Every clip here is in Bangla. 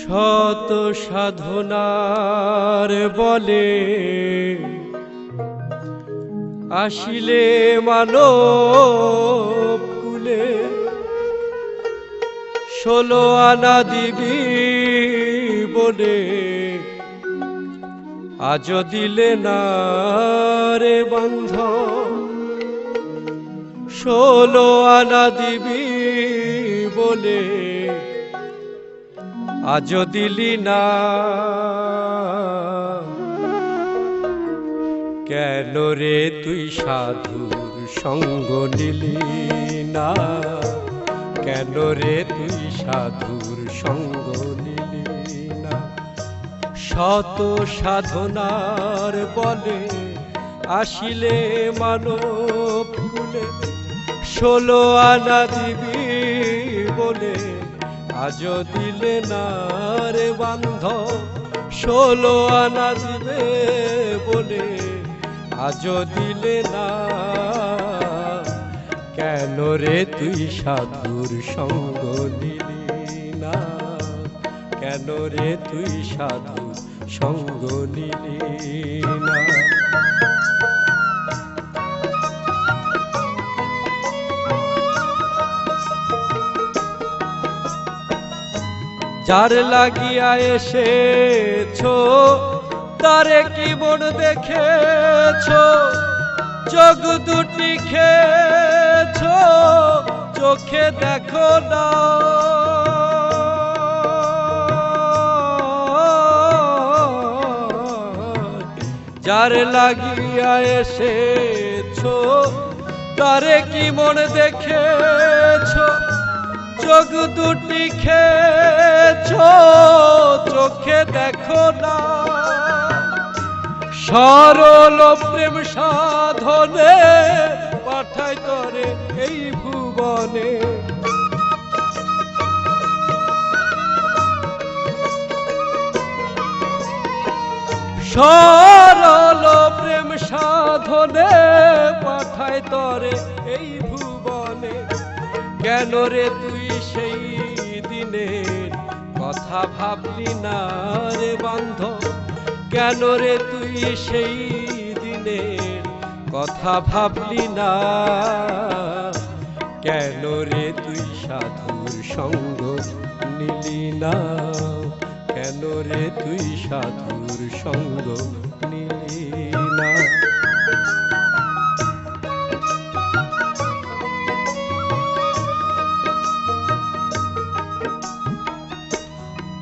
শত সাধনার বলে আসিলে মানব কুলে 16 আনা দিবি বলে আজ দিলে না রে বন্ধ 16 আনা দিবি বলে আজ দিলি না কেন রে তুই সাধুর সঙ্গ নিলি না কেন রে তুই সাধুর সঙ্গ নিলি না শত সাধনার বলে আসিলে মানব কুলে 16 আনা দিবি বলে আজ দিলে না রে বান্ধব 16 আনা দিবে বলে আজ দিলে না কেন রে তুই সাধুর সঙ্গ নিলি না কেন রে তুই সাধুর সঙ্গ নিলি না যার লাগিয়া এসেছো তারে কি মন দেখেছো চোখ দুটি খেয়েছো চোখে দেখো না যার লাগিয়া এসেছো তারে কি মন দেখেছো চোখ দুটি খেয়েছো চোখে দেখো না সরল প্রেম সাধনে পাঠাই তরে এই ভুবনে সরল প্রেম সাধনে পাঠাই তরে এই ভুবনে কেন রে তুই সেই দিনের কথা ভাবলি না রে বান্ধব কেন রে তুই সেই দিনের কথা ভাবলি না কেন রে তুই সাধুর সঙ্গ নিলি না কেন রে তুই সাধুর সঙ্গ নিলি না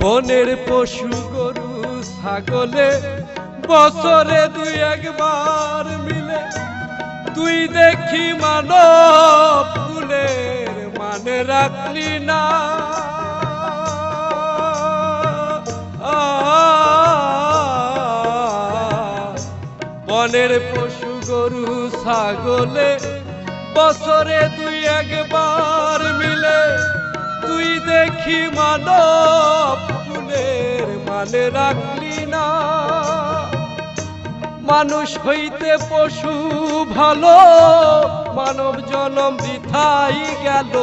বনের পশু গরু ছাগলে বছরে 2-1 মিলে তুই দেখি মানব কুলের মানে রাখলি না বনের পশু গরু ছাগলে বছরে 2-1 মিলে তুই দেখি মানব কুলের মানে রাখলি না মানুষ হইতে পশু ভালো মানব জনম বৃথাই গেল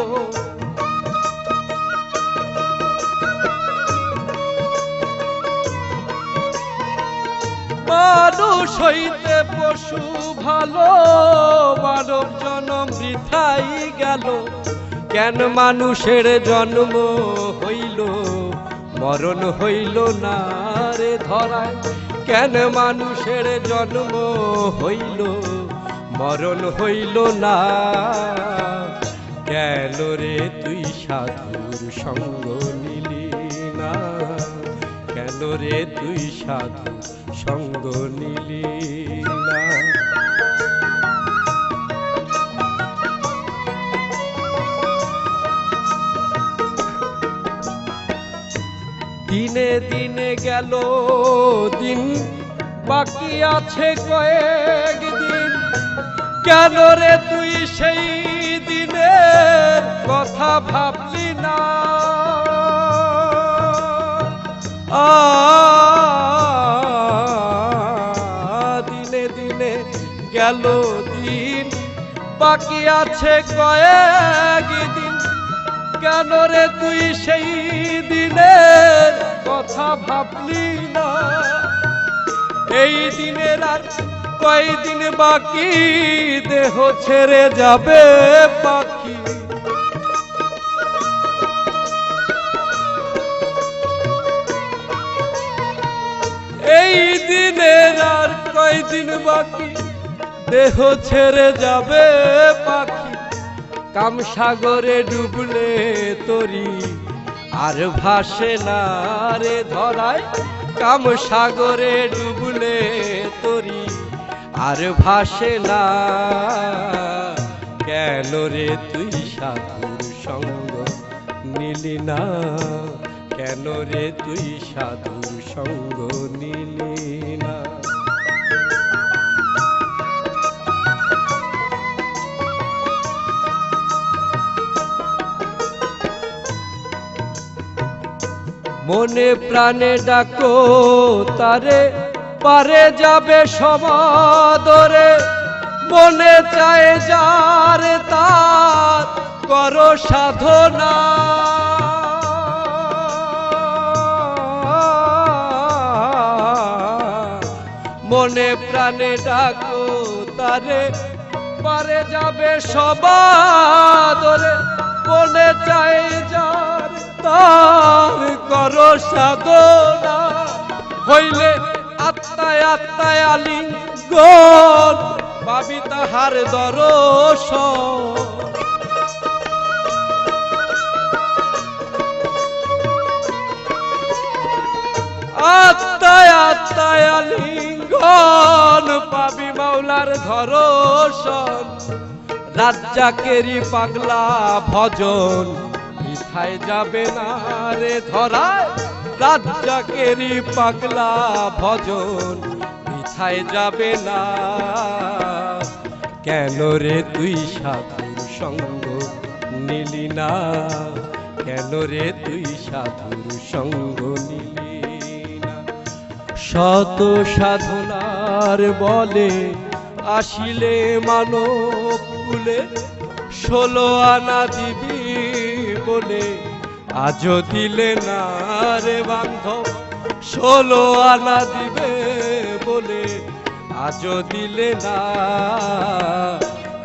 মানুষ হইতে পশু ভালো মানব জনম বৃথাই গেল কেন মানুষের জন্ম হইল মরণ হইল না রে ধরায় কেন মানুষের জন্ম হইল মরণ হইল না কেন রে তুই সাধুর সঙ্গ নিলি না কেন রে তুই সাধুর সঙ্গ নিলি না দিনে দিনে গেল দিন বাকি আছে কয়েকদিন কেন রে তুই সেই দিনের কথা ভাবলি না দিনে দিনে গেল দিন বাকি আছে কয়েকদিন কেন রে তুই সেই দিনের কথা ভাবলি না? এই দিনের আর কয়দিন বাকি, দেহ ছেড়ে যাবে পাখি। এই দিনের আর কয়দিন বাকি, দেহ ছেড়ে যাবে পাখি। কামসাগরে ডুবলে তরি আর ভাসে না রে ধরায়। কামসাগরে ডুবলে তরি আর ভাসে না। কেন রে তুই সাধুর সঙ্গ নিলি না? কেন রে তুই সাধুর সঙ্গ নিলি না? মনে প্রাণে ডাকো তারে, পারে যাবে সমাদরে। মনে চায় যার তার করো সাধনা। মনে প্রাণে ডাকো তারে, পারে যাবে সমাদরে। মনে চায় যার তার করো সাধনা। হইলে আত্মায় আত্মায় আলিঙ্গন, পাবি তাহার দর্শন। আত্মায় আত্মায় আলিঙ্গন, পাবি মাওলার দর্শন। রাজ্জাকেরই পাগলা ভজন বৃথায় যাবে না রে ধরায়। রাজ্জাকেরই পাগলা ভজন বৃথায় যাবে না। কেন রে তুই সাধুর সঙ্গ নিলি না? কেন রে তুই সাধুর সঙ্গ নিলি না? শত সাধনার বলে আসিলে মানব কুলে, 16 আনা দিবি বলে আজও দিলে না রে বান্ধব। 16 আনা দিবে বলে আজও দিলে না।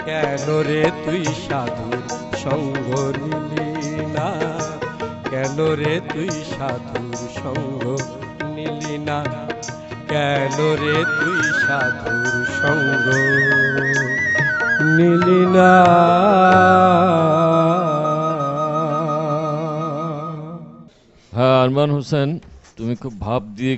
কেন রে তুই সাধুর সঙ্গ নিলি না? কেন রে তুই সাধুর সঙ্গ নিলি না? কেন রে তুই সাধুর সঙ্গ নিলি না? হ্যাঁ, আরমান হোসেন, তুমি খুব ভাব দিয়ে